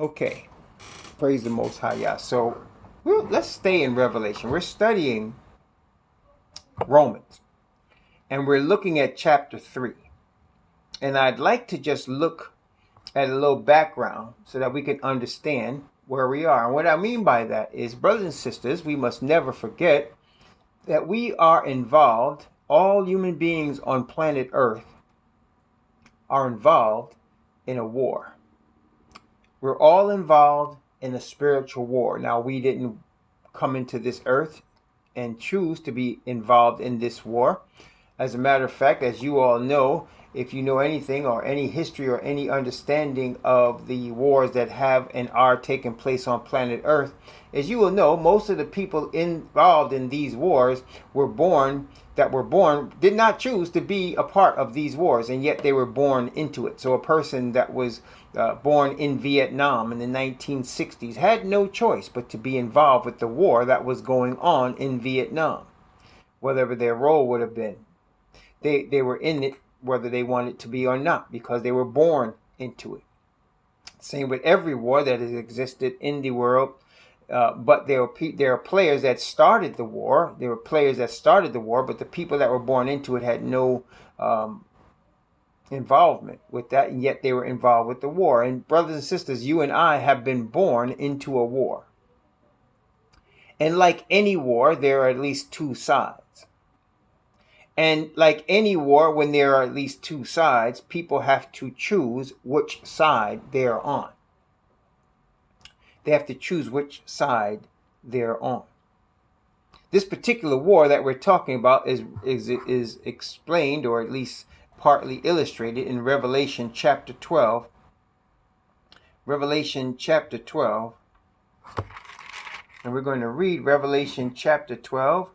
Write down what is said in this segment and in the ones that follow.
Okay, praise the Most High Yah. So let's stay in Revelation. We're studying Romans, and we're looking at chapter 3. And I'd like to just look at a little background so that we can understand where we are. And what I mean by that is, brothers and sisters, we must never forget that we are involved, all human beings on planet Earth are involved in a war. We're all involved in a spiritual war. Now, we didn't come into this earth and choose to be involved in this war. As a matter of fact, as you all know, if you know anything or any history or any understanding of the wars that have and are taking place on planet Earth, as you will know, most of the people involved in these wars did not choose to be a part of these wars, and yet they were born into it. So a person that was born in Vietnam in the 1960s had no choice but to be involved with the war that was going on in Vietnam, whatever their role would have been. They were in it whether they wanted to be or not, because they were born into it. Same with every war that has existed in the world. But there are players that started the war. There were players that started the war, but the people that were born into it had no involvement with that, and yet they were involved with the war. And brothers and sisters, you and I have been born into a war. And like any war, there are at least two sides. And like any war, when there are at least two sides, people have to choose which side they're on. They have to choose which side they're on. This particular war that we're talking about is explained, or at least partly illustrated, in Revelation chapter 12. Revelation chapter 12. And we're going to read Revelation chapter 12.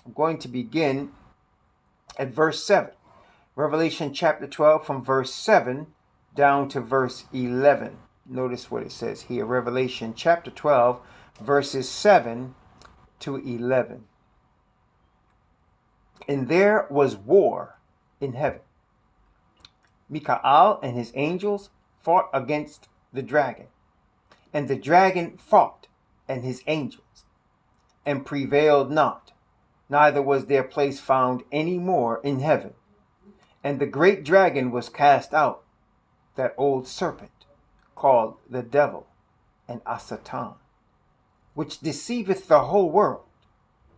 I'm going to begin at verse 7. Revelation chapter 12 from verse 7 down to verse 11. Notice what it says here. Revelation chapter 12, verses 7 to 11. And there was war in heaven. Michael and his angels fought against the dragon. And the dragon fought and his angels, and prevailed not, neither was their place found any more in heaven. And the great dragon was cast out, that old serpent, called the devil and Satan, which deceiveth the whole world.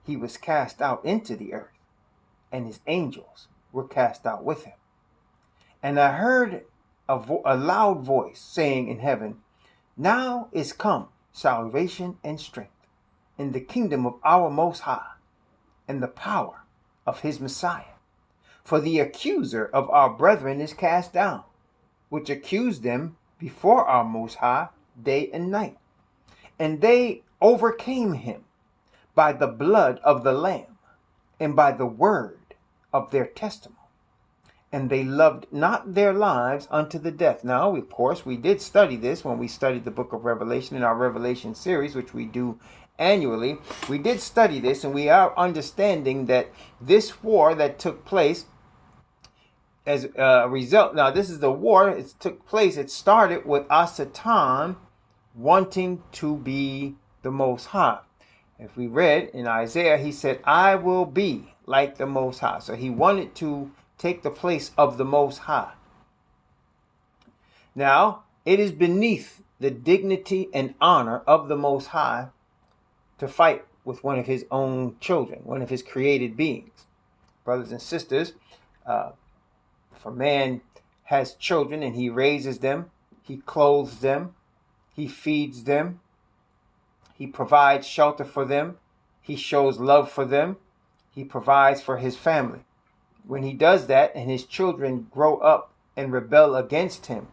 He was cast out into the earth, and his angels were cast out with him. And I heard a loud voice saying in heaven, Now is come salvation and strength in the kingdom of our Most High, and the power of his Messiah. For the accuser of our brethren is cast down, which accused them before our Most High day and night. And they overcame him by the blood of the Lamb, and by the word of their testimony. And they loved not their lives unto the death. Now, of course, we did study this when we studied the book of Revelation in our Revelation series, which we do annually. We did study this, and we are understanding that this war that took place as a result. Now, this is the war. It took place. It started with Satan wanting to be the Most High. If we read in Isaiah, he said, I will be like the Most High. So he wanted to take the place of the Most High. Now, it is beneath the dignity and honor of the Most High to fight with one of his own children, one of his created beings. Brothers and sisters, if a man has children and he raises them, he clothes them, he feeds them, he provides shelter for them, he shows love for them, he provides for his family. When he does that and his children grow up and rebel against him,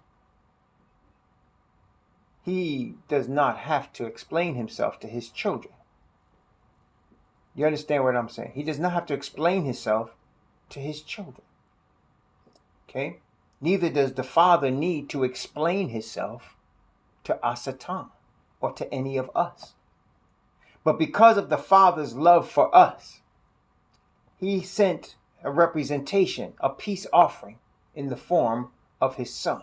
he does not have to explain himself to his children. You understand what I'm saying? He does not have to explain himself to his children. Okay? Neither does the father need to explain himself to Satan or to any of us. But because of the father's love for us, he sent a representation, a peace offering in the form of his son.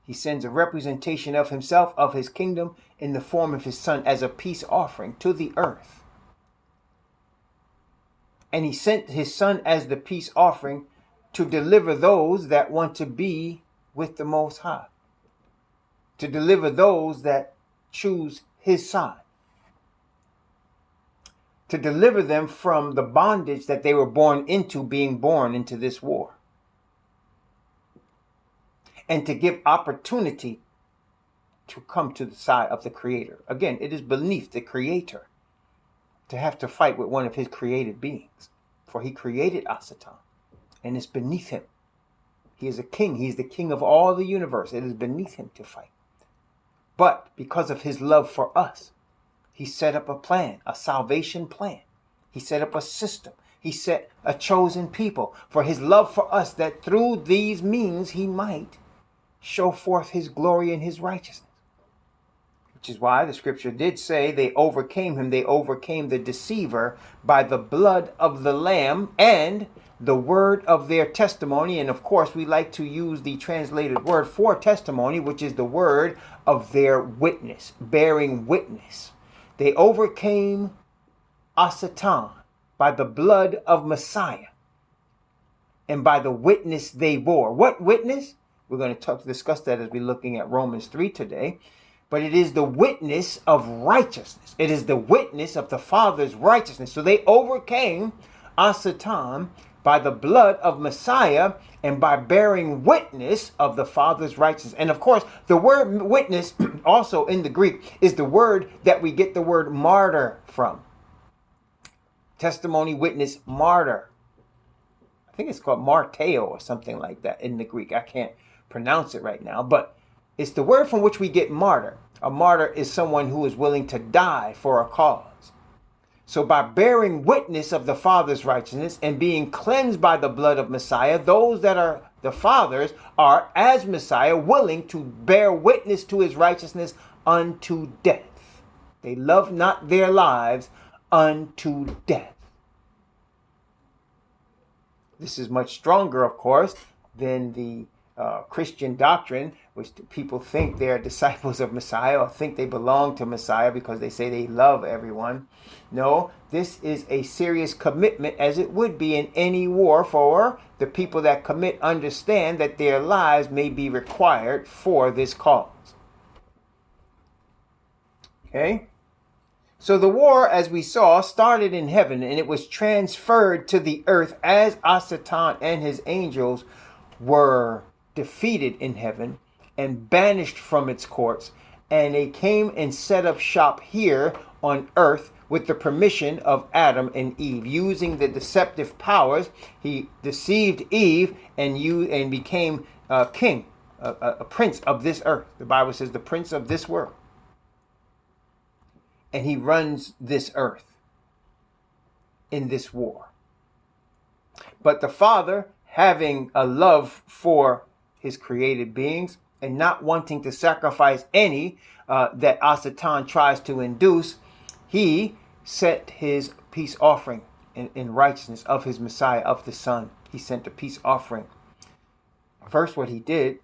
He sends a representation of himself, of his kingdom, in the form of his son as a peace offering to the earth. And he sent his son as the peace offering to deliver those that want to be with the Most High, to deliver those that choose his side, to deliver them from the bondage that they were born into, being born into this war, and to give opportunity to come to the side of the Creator. Again, it is beneath the Creator to have to fight with one of his created beings, for he created Asatan, and it's beneath him. He is a king. He is the king of all the universe. It is beneath him to fight. But because of his love for us, he set up a plan, a salvation plan. He set up a system. He set a chosen people for his love for us, that through these means he might show forth his glory and his righteousness. Which is why the scripture did say they overcame him. They overcame the deceiver by the blood of the Lamb and the word of their testimony. And of course, we like to use the translated word for testimony, which is the word of their witness, bearing witness. They overcame Asatan by the blood of Messiah and by the witness they bore. What witness? We're going to discuss that as we're looking at Romans 3 today. But it is the witness of righteousness. It is the witness of the Father's righteousness. So they overcame Asatan by the blood of Messiah and by bearing witness of the Father's righteousness. And of course, the word witness also in the Greek is the word that we get the word martyr from. Testimony, witness, martyr. I think it's called marteo or something like that in the Greek. I can't pronounce it right now, but it's the word from which we get martyr. A martyr is someone who is willing to die for a cause. So by bearing witness of the Father's righteousness and being cleansed by the blood of Messiah, those that are the Father's are, as Messiah, willing to bear witness to his righteousness unto death. They love not their lives unto death. This is much stronger, of course, than the Christian doctrine, which people think they're disciples of Messiah or think they belong to Messiah because they say they love everyone. No, this is a serious commitment, as it would be in any war, for the people that commit understand that their lives may be required for this cause. Okay? So the war, as we saw, started in heaven and it was transferred to the earth as Asatan and his angels were defeated in heaven and banished from its courts, and they came and set up shop here on earth with the permission of Adam and Eve. Using the deceptive powers, he deceived Eve and became a king, a prince of this earth. The Bible says the prince of this world. And he runs this earth in this war. But the Father, having a love for his created beings and not wanting to sacrifice any that Asatan tries to induce, he set his peace offering in righteousness of his Messiah, of the Son. He sent a peace offering. First, what he did,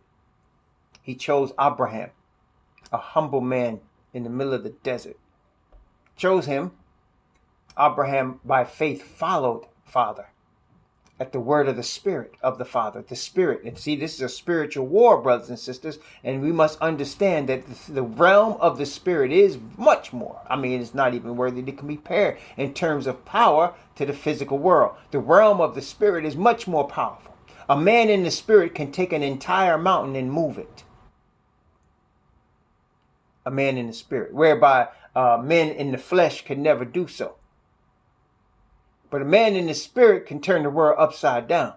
he chose Abraham, a humble man in the middle of the desert. Chose him. Abraham, by faith, followed Father at the word of the Spirit of the Father, the Spirit. And see, this is a spiritual war, brothers and sisters, and we must understand that the realm of the Spirit is much more. I mean, it's not even worthy to compare in terms of power to the physical world. The realm of the Spirit is much more powerful. A man in the Spirit can take an entire mountain and move it. A man in the Spirit, whereby men in the flesh can never do so. But a man in the Spirit can turn the world upside down.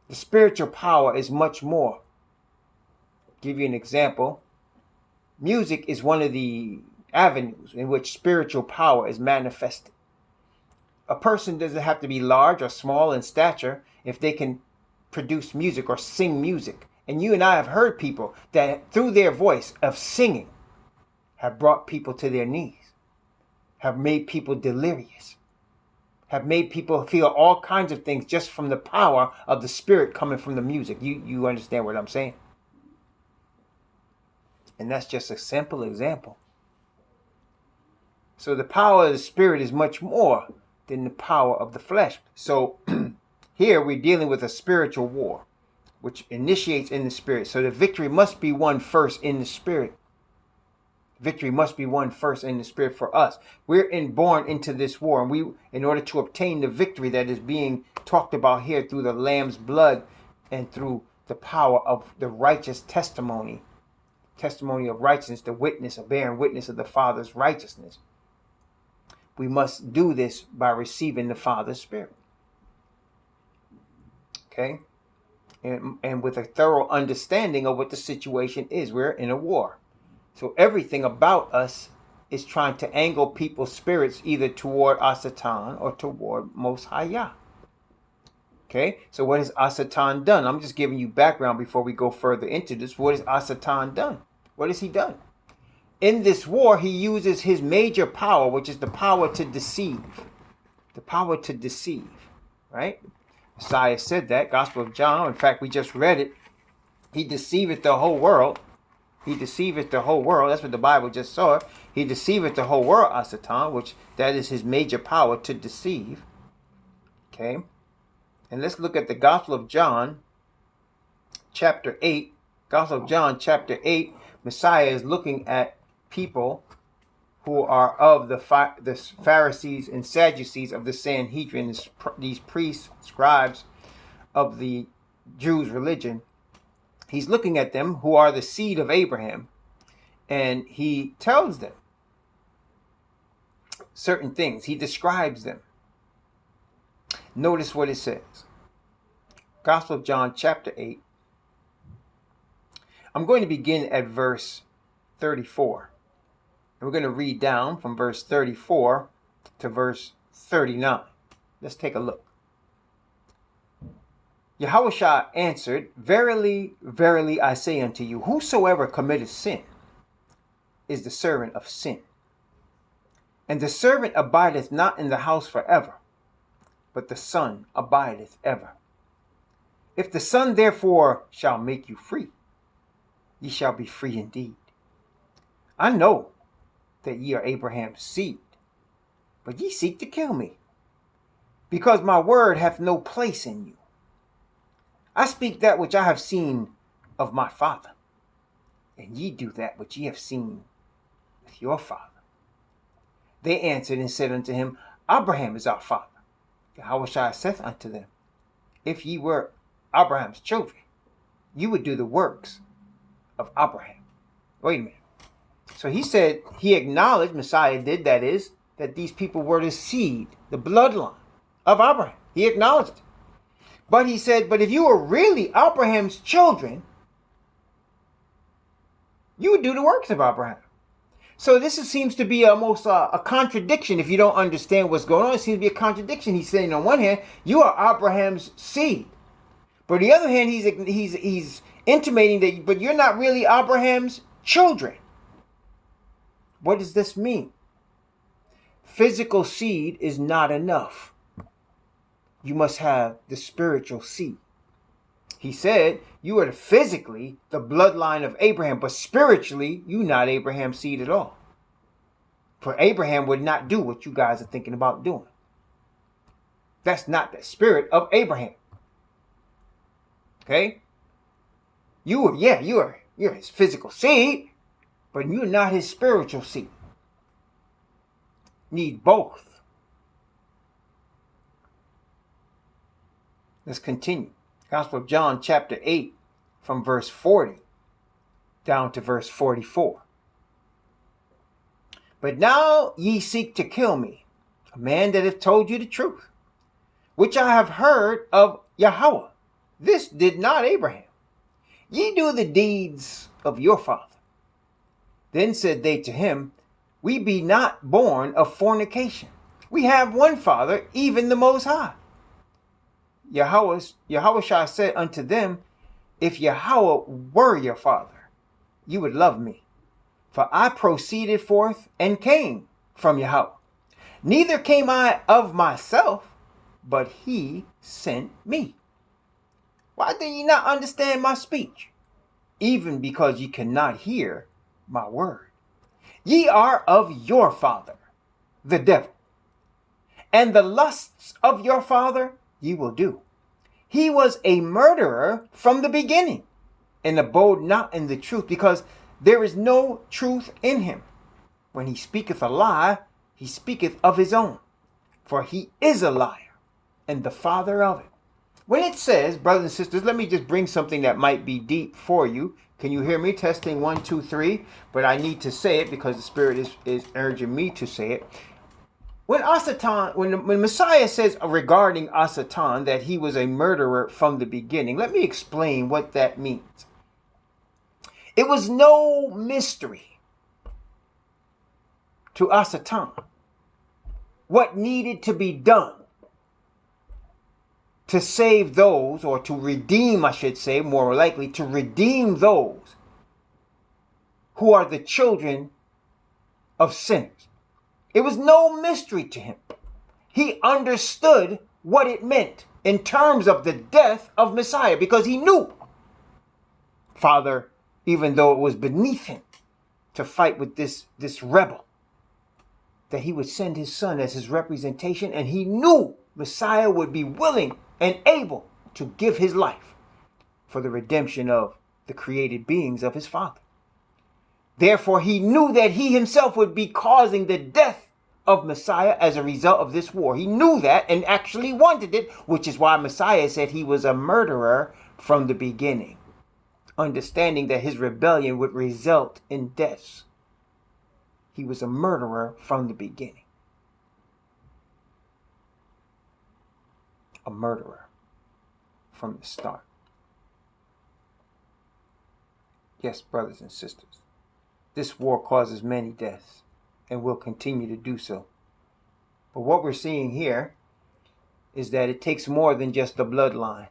The spiritual power is much more. I'll give you an example. Music is one of the avenues in which spiritual power is manifested. A person doesn't have to be large or small in stature if they can produce music or sing music. And you and I have heard people that through their voice of singing have brought people to their knees, have made people delirious, have made people feel all kinds of things just from the power of the Spirit coming from the music. You understand what I'm saying? And that's just a simple example. So the power of the Spirit is much more than the power of the flesh. So here we're dealing with a spiritual war, which initiates in the Spirit. So the victory must be won first in the Spirit. Victory must be won first in the Spirit for us. We're born into this war, and in order to obtain the victory that is being talked about here through the Lamb's blood and through the power of the righteous testimony of righteousness, the witness, a bearing witness of the Father's righteousness. We must do this by receiving the Father's Spirit. Okay? And with a thorough understanding of what the situation is. We're in a war. So everything about us is trying to angle people's spirits either toward Asatan or toward Most High Yah. Okay? So what has Asatan done? I'm just giving you background before we go further into this. What has Asatan done? What has he done? In this war, he uses his major power, which is the power to deceive. The power to deceive. Right? Messiah said that. Gospel of John. In fact, we just read it. He deceiveth the whole world. He deceiveth the whole world. That's what the Bible just saw. He deceiveth the whole world, Asatan, which that is his major power to deceive. Okay? And let's look at the Gospel of John, chapter 8. Gospel of John, chapter 8. Messiah is looking at people who are of the Pharisees and Sadducees of the Sanhedrin, these priests, scribes of the Jews' religion. He's looking at them who are the seed of Abraham, and he tells them certain things. He describes them. Notice what it says. Gospel of John, chapter 8. I'm going to begin at verse 34. And we're going to read down from verse 34 to verse 39. Let's take a look. Yahawashi answered, Verily, verily, I say unto you, whosoever committeth sin is the servant of sin. And the servant abideth not in the house forever, but the Son abideth ever. If the Son therefore shall make you free, ye shall be free indeed. I know that ye are Abraham's seed, but ye seek to kill me, because my word hath no place in you. I speak that which I have seen of my Father, and ye do that which ye have seen with your father. They answered and said unto him, Abraham is our father. Yahawashi saith unto them, If ye were Abraham's children, you would do the works of Abraham. Wait a minute. So he said, he acknowledged, Messiah did, that is, that these people were the seed, the bloodline of Abraham. He acknowledged it. But he said, but if you were really Abraham's children, you would do the works of Abraham. So this seems to be almost a contradiction if you don't understand what's going on. It seems to be a contradiction. He's saying on one hand, you are Abraham's seed. But on the other hand, he's intimating that, but you're not really Abraham's children. What does this mean? Physical seed is not enough. You must have the spiritual seed. He said, you are physically the bloodline of Abraham, but spiritually, you're not Abraham's seed at all. For Abraham would not do what you guys are thinking about doing. That's not the spirit of Abraham. Okay? You're his physical seed, but you're not his spiritual seed. Need both. Let's continue. Gospel of John, chapter 8, from verse 40 down to verse 44. But now ye seek to kill me, a man that hath told you the truth, which I have heard of Yahweh. This did not Abraham. Ye do the deeds of your father. Then said they to him, We be not born of fornication. We have one Father, even the Most High. Yahawashi said unto them, If Yahweh were your father, you would love me. For I proceeded forth and came from Yahweh. Neither came I of myself, but he sent me. Why do ye not understand my speech? Even because ye cannot hear my word. Ye are of your father, the devil, and the lusts of your father ye will do. He was a murderer from the beginning, and abode not in the truth, because there is no truth in him. When he speaketh a lie, he speaketh of his own, for he is a liar, and the father of it. When it says, brothers and sisters, let me just bring something that might be deep for you. Can you hear me? Testing 1, 2, 3. But I need to say it because the Spirit is urging me to say it. When Messiah says regarding Asatan that he was a murderer from the beginning, let me explain what that means. It was no mystery to Asatan what needed to be done to save those, or to redeem, I should say, more likely, to redeem those who are the children of sinners. It was no mystery to him. He understood what it meant in terms of the death of Messiah, because he knew, Father, even though it was beneath him to fight with this rebel, that he would send his son as his representation, and he knew Messiah would be willing and able to give his life for the redemption of the created beings of his Father. Therefore, he knew that he himself would be causing the death of Messiah as a result of this war. He knew that and actually wanted it, which is why Messiah said he was a murderer from the beginning, understanding that his rebellion would result in deaths. He was a murderer from the beginning. A murderer from the start. Yes, brothers and sisters, this war causes many deaths and will continue to do so. But what we're seeing here is that it takes more than just the bloodline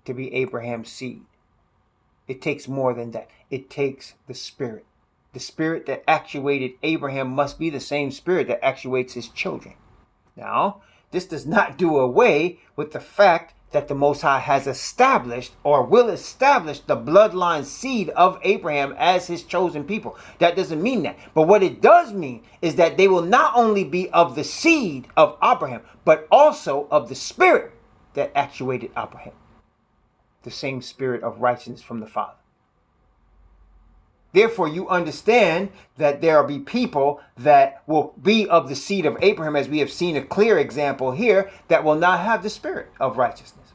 to be Abraham's seed. It takes more than that. It takes the Spirit. The Spirit that actuated Abraham must be the same Spirit that actuates his children. Now, this does not do away with the fact that the Most High has established or will establish the bloodline seed of Abraham as his chosen people. That doesn't mean that. But what it does mean is that they will not only be of the seed of Abraham, but also of the Spirit that actuated Abraham. The same Spirit of righteousness from the Father. Therefore, you understand that there will be people that will be of the seed of Abraham, as we have seen a clear example here, that will not have the spirit of righteousness.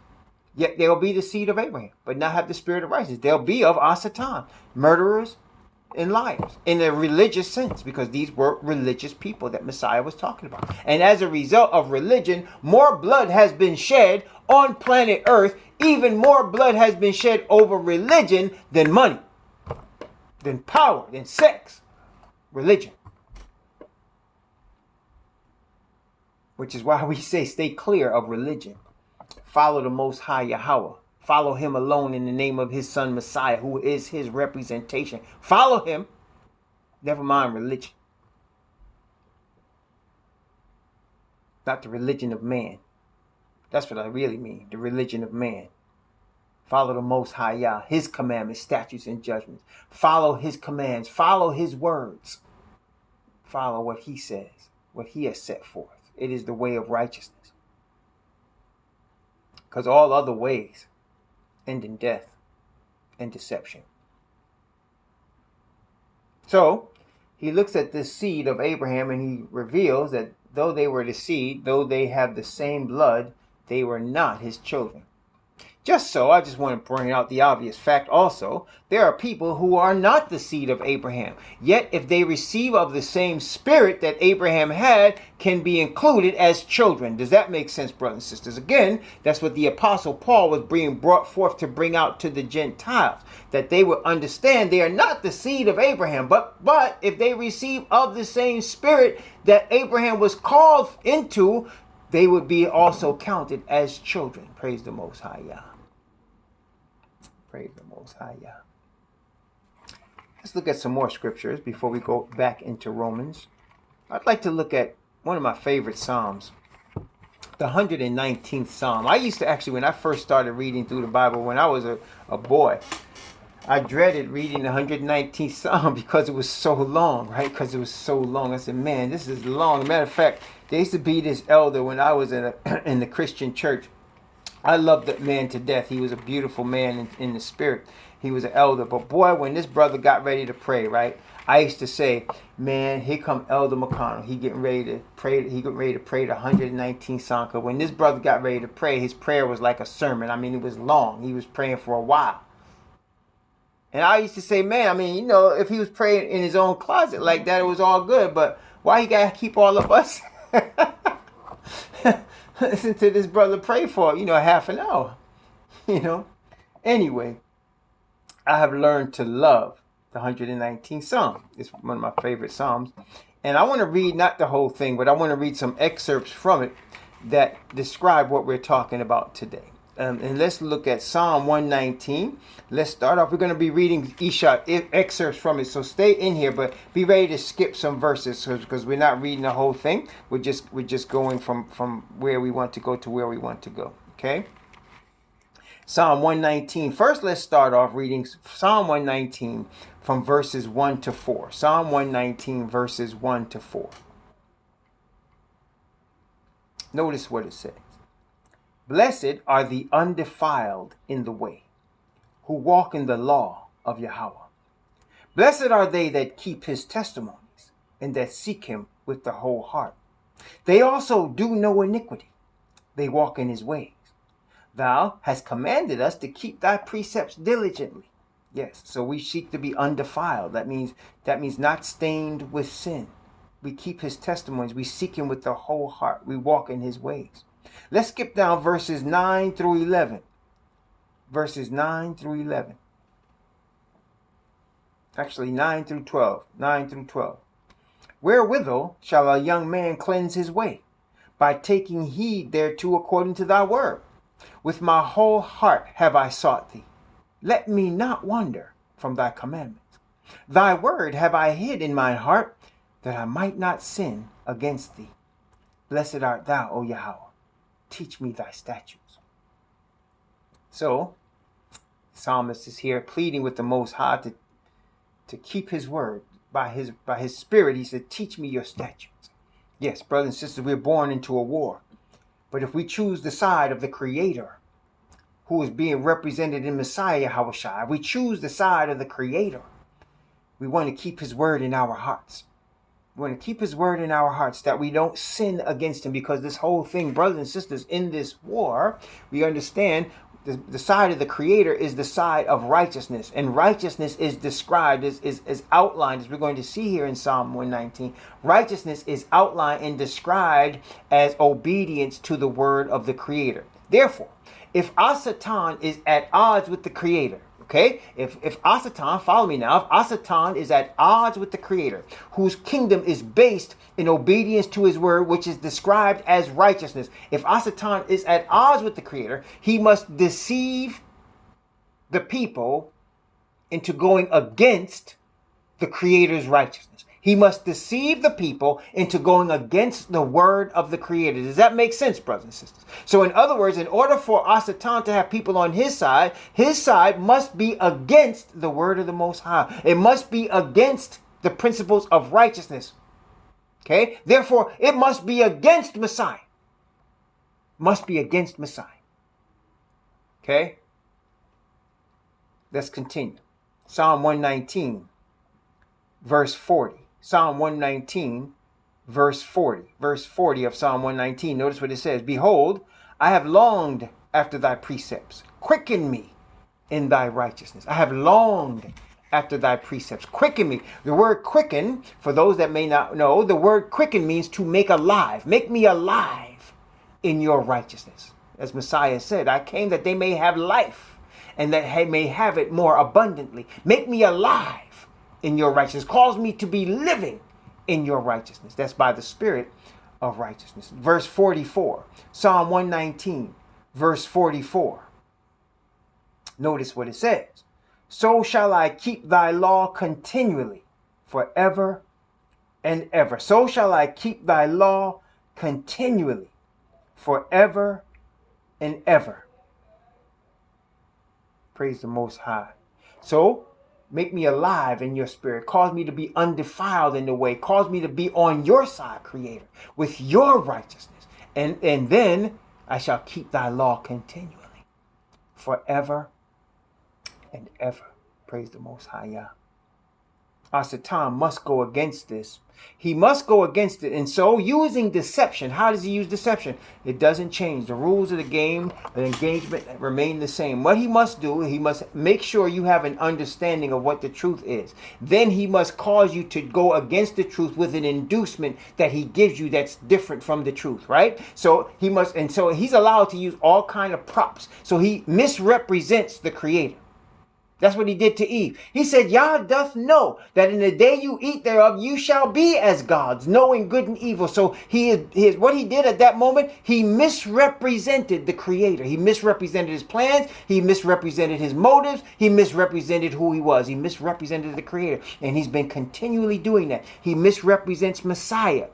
Yet they will be the seed of Abraham, but not have the spirit of righteousness. They'll be of Asatan, murderers and liars, in a religious sense, because these were religious people that Messiah was talking about. And as a result of religion, more blood has been shed on planet Earth. Even more blood has been shed over religion than money, than power, than sex. Religion. Which is why we say stay clear of religion. Follow the Most High Yahweh. Follow him alone in the name of his son Messiah, who is his representation. Follow him. Never mind religion. Not the religion of man. That's what I really mean. The religion of man. Follow the Most High Yah, his commandments, statutes, and judgments. Follow his commands. Follow his words. Follow what he says, what he has set forth. It is the way of righteousness. Because all other ways end in death and deception. So, he looks at this seed of Abraham and he reveals that though they were the seed, though they have the same blood, they were not his children. Just so, I just want to bring out the obvious fact also, there are people who are not the seed of Abraham. Yet, if they receive of the same spirit that Abraham had, can be included as children. Does that make sense, brothers and sisters? Again, that's what the Apostle Paul was being brought forth to bring out to the Gentiles. That they would understand they are not the seed of Abraham. But if they receive of the same spirit that Abraham was called into, they would be also counted as children. Praise the Most High Yah. Praise the Most High Yah. Let's look at some more scriptures before we go back into Romans. I'd like to look at one of my favorite Psalms, the 119th Psalm. I used to actually, when I first started reading through the Bible, when I was a boy, I dreaded reading the 119th Psalm because it was so long, right? Because it was so long. I said, man, this is long. Matter of fact, there used to be this elder when I was in the Christian church. I loved that man to death. He was a beautiful man in the spirit. He was an elder. But boy, when this brother got ready to pray, right? I used to say, man, here come Elder McConnell. He getting ready to pray. He getting ready to pray the 119th Psalm. When this brother got ready to pray, his prayer was like a sermon. I mean, it was long. He was praying for a while. And I used to say, man, I mean, you know, if he was praying in his own closet like that, it was all good. But why you got to keep all of us listen to this brother pray for, you know, half an hour, you know? Anyway, I have learned to love the 119th Psalm. It's one of my favorite Psalms. And I want to read not the whole thing, but I want to read some excerpts from it that describe what we're talking about today. And let's look at Psalm 119. Let's start off. We're going to be reading excerpts from it. So stay in here, but be ready to skip some verses because we're not reading the whole thing. We're just going from where we want to go to where we want to go. Okay? Psalm 119. First, let's start off reading Psalm 119 from verses 1 to 4. Psalm 119, verses 1 to 4. Notice what it says. Blessed are the undefiled in the way, who walk in the law of Yahweh. Blessed are they that keep his testimonies, and that seek him with the whole heart. They also do no iniquity. They walk in his ways. Thou hast commanded us to keep thy precepts diligently. Yes, so we seek to be undefiled. That means not stained with sin. We keep his testimonies. We seek him with the whole heart. We walk in his ways. Let's skip down verses 9 through 11. Verses 9 through 11. Actually, 9 through 12. 9 through 12. Wherewithal shall a young man cleanse his way? By taking heed thereto according to thy word. With my whole heart have I sought thee. Let me not wander from thy commandments. Thy word have I hid in mine heart, that I might not sin against thee. Blessed art thou, O Yahweh. Teach me thy statutes. So, the psalmist is here pleading with the Most High to keep his word. By his spirit, he said, teach me your statutes. Yes, brothers and sisters, we're born into a war. But if we choose the side of the Creator, who is being represented in Messiah Yahawashi, if we choose the side of the Creator, we want to keep his word in our hearts. We want to keep his word in our hearts, that we don't sin against him, because this whole thing, brothers and sisters, in this war, we understand the side of the Creator is the side of righteousness. And righteousness is described, is outlined, as we're going to see here in Psalm 119. Righteousness is outlined and described as obedience to the word of the Creator. Therefore, if Asatan is at odds with the Creator, okay, if Asatan, follow me now, if Asatan is at odds with the Creator, whose kingdom is based in obedience to his word, which is described as righteousness, if Asatan is at odds with the Creator, he must deceive the people into going against the Creator's righteousness. He must deceive the people into going against the word of the Creator. Does that make sense, brothers and sisters? So in other words, in order for Asatan to have people on his side must be against the word of the Most High. It must be against the principles of righteousness. Okay? Therefore, it must be against Messiah. Must be against Messiah. Okay? Let's continue. Psalm 119, verse 40. Psalm 119, verse 40. Verse 40 of Psalm 119. Notice what it says. Behold, I have longed after thy precepts. Quicken me in thy righteousness. I have longed after thy precepts. Quicken me. The word quicken, for those that may not know, the word quicken means to make alive. Make me alive in your righteousness. As Messiah said, I came that they may have life, and that they may have it more abundantly. Make me alive in your righteousness. Cause me to be living in your righteousness. That's by the spirit of righteousness. Verse 44. Psalm 119, verse 44. Notice what it says. So shall I keep thy law continually, forever and ever. So shall I keep thy law continually, forever and ever. Praise the Most High. So make me alive in your spirit. Cause me to be undefiled in the way. Cause me to be on your side, Creator, with your righteousness. And then I shall keep thy law continually, forever and ever. Praise the Most High Yah. Our Satan must go against this. He must go against it. And so using deception, how does he use deception? It doesn't change. The rules of the game, the engagement remain the same. What he must do, he must make sure you have an understanding of what the truth is. Then he must cause you to go against the truth with an inducement that he gives you that's different from the truth, right? So he must, and so he's allowed to use all kind of props. So he misrepresents the Creator. That's what he did to Eve. He said, Yah doth know that in the day you eat thereof, you shall be as gods, knowing good and evil. So he is what he did at that moment. He misrepresented the Creator. He misrepresented his plans. He misrepresented his motives. He misrepresented who he was. He misrepresented the Creator. And he's been continually doing that. He misrepresents Messiah,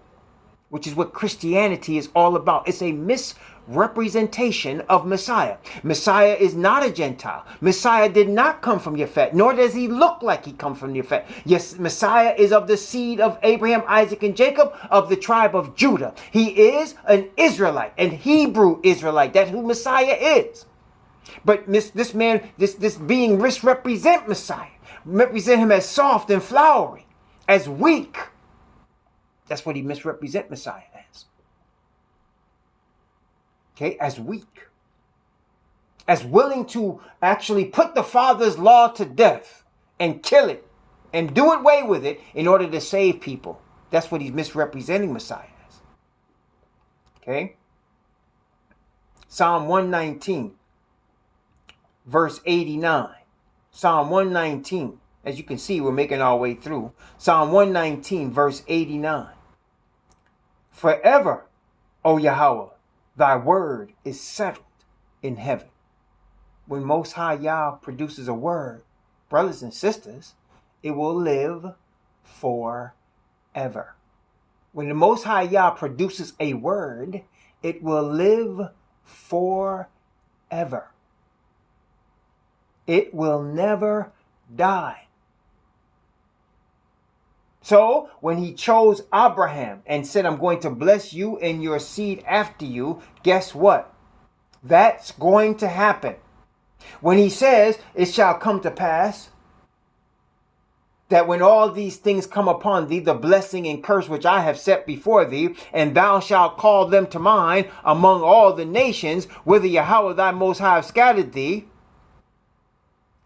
which is what Christianity is all about. It's a misrepresentation of Messiah. Messiah is not a Gentile. Messiah did not come from Yafet, nor does he look like he comes from Yafet. Yes, Messiah is of the seed of Abraham, Isaac, and Jacob, of the tribe of Judah. He is an Israelite, an Hebrew Israelite. That's who Messiah is. But this being misrepresent Messiah, represent him as soft and flowery, as weak. That's what he misrepresent Messiah as. Okay, as weak. As willing to actually put the Father's law to death and kill it and do away with it in order to save people. That's what he's misrepresenting Messiah as. Okay? Psalm 119, verse 89. Psalm 119. As you can see, we're making our way through. Psalm 119, verse 89. Forever, O Yahweh, thy word is settled in heaven. When Most High Yah produces a word, brothers and sisters, it will live forever. When the Most High Yah produces a word, it will live forever. It will never die. So when he chose Abraham and said, I'm going to bless you and your seed after you, guess what? That's going to happen. When he says, it shall come to pass that when all these things come upon thee, the blessing and curse which I have set before thee, and thou shalt call them to mind among all the nations, whither Yahweh thy Most High have scattered thee,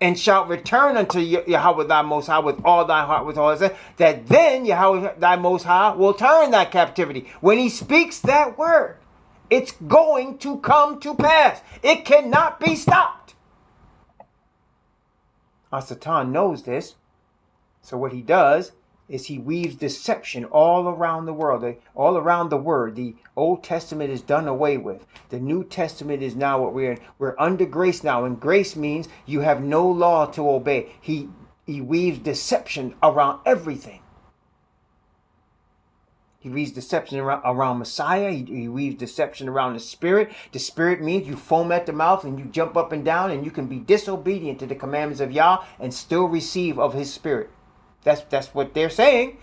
and shalt return unto Yahweh thy Most High with all thy heart, with all thy strength, that then Yahweh thy Most High will turn thy captivity. When he speaks that word, it's going to come to pass. It cannot be stopped. Our Satan knows this. So what he does is he weaves deception all around the world, all around the word. The Old Testament is done away with. The New Testament is now what we're in. We're under grace now, and grace means you have no law to obey. He weaves deception around everything. He weaves deception around Messiah. He weaves deception around the Spirit. The Spirit means you foam at the mouth and you jump up and down, and you can be disobedient to the commandments of Yah and still receive of his Spirit. That's what they're saying.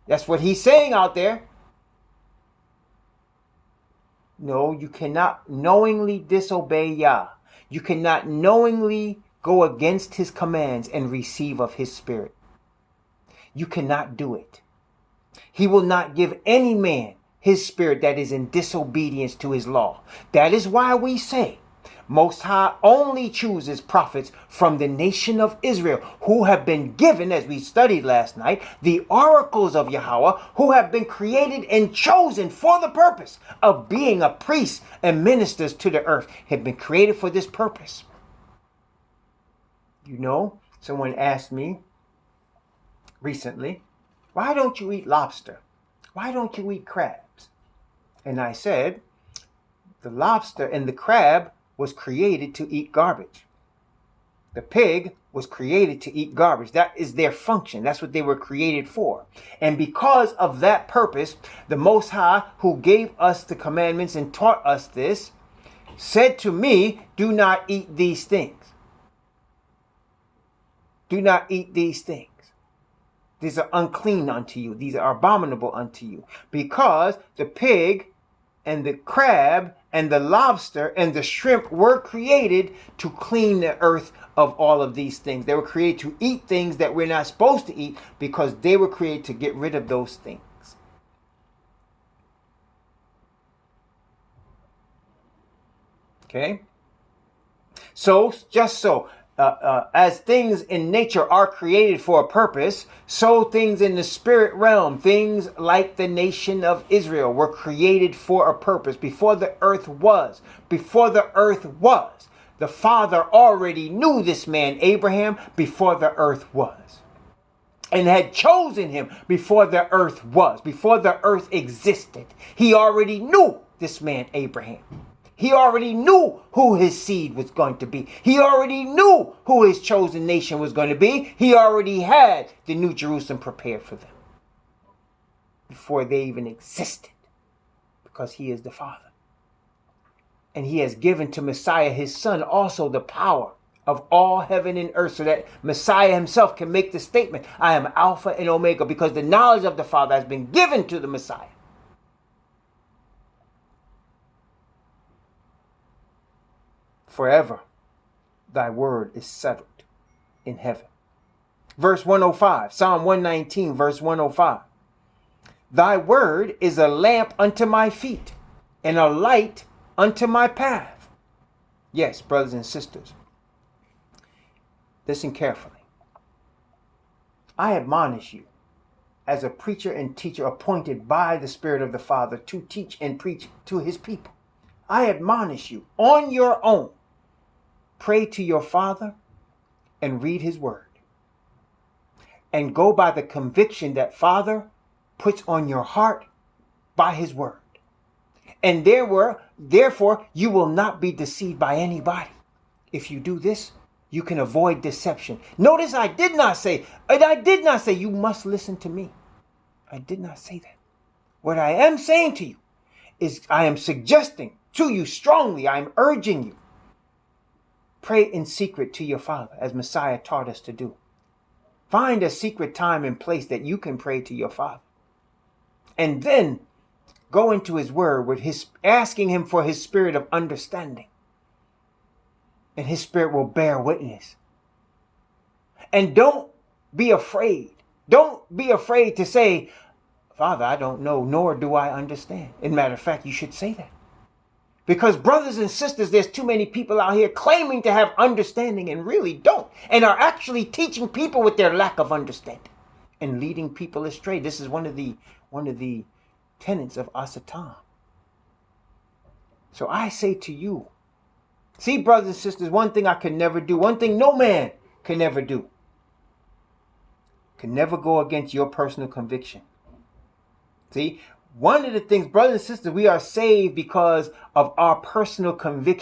That's what he's saying out there. No, you cannot knowingly disobey Yah. You cannot knowingly go against his commands and receive of his Spirit. You cannot do it. He will not give any man his spirit that is in disobedience to his law. That is why we say, Most High only chooses prophets from the nation of Israel, who have been given, as we studied last night, the oracles of Yahweh, who have been created and chosen for the purpose of being a priest and ministers to the earth, have been created for this purpose. You know, someone asked me recently, why don't you eat lobster? Why don't you eat crabs? And I said, the lobster and the crab was created to eat garbage. The pig was created to eat garbage. That is their function. That's what they were created for. And because of that purpose, the Most High, who gave us the commandments and taught us this, said to me, do not eat these things. Do not eat these things. These are unclean unto you. These are abominable unto you. Because the pig and the crab and the lobster and the shrimp were created to clean the earth of all of these things. They were created to eat things that we're not supposed to eat because they were created to get rid of those things. Okay? So, just so, as things in nature are created for a purpose, so things in the spirit realm, things like the nation of Israel, were created for a purpose. Before the earth was, the Father already knew this man Abraham before the earth was, and had chosen him before the earth was, before the earth existed. He already knew this man Abraham. He already knew who his seed was going to be. He already knew who his chosen nation was going to be. He already had the New Jerusalem prepared for them before they even existed, because he is the Father. And he has given to Messiah, his son, also the power of all heaven and earth, so that Messiah himself can make the statement, I am Alpha and Omega, because the knowledge of the Father has been given to the Messiah. Forever, thy word is settled in heaven. Verse 105, Psalm 119, verse 105. Thy word is a lamp unto my feet and a light unto my path. Yes, brothers and sisters, listen carefully. I admonish you as a preacher and teacher appointed by the Spirit of the Father to teach and preach to his people. I admonish you on your own. Pray to your Father and read his word. And go by the conviction that Father puts on your heart by his word. And therefore, you will not be deceived by anybody. If you do this, you can avoid deception. Notice I did not say you must listen to me. I did not say that. What I am saying to you is I am suggesting to you strongly, I am urging you, pray in secret to your Father, as Messiah taught us to do. Find a secret time and place that you can pray to your Father. And then go into his word with asking him for his spirit of understanding. And his spirit will bear witness. And don't be afraid. Don't be afraid to say, Father, I don't know, nor do I understand. As a matter of fact, you should say that. Because brothers and sisters, there's too many people out here claiming to have understanding and really don't. And are actually teaching people with their lack of understanding and leading people astray. This is one of the tenets of Asatan. So I say to you, see, brothers and sisters, one thing I can never do, one thing no man can ever do, can never go against your personal conviction. See, one of the things, brothers and sisters, we are saved because of our personal conviction.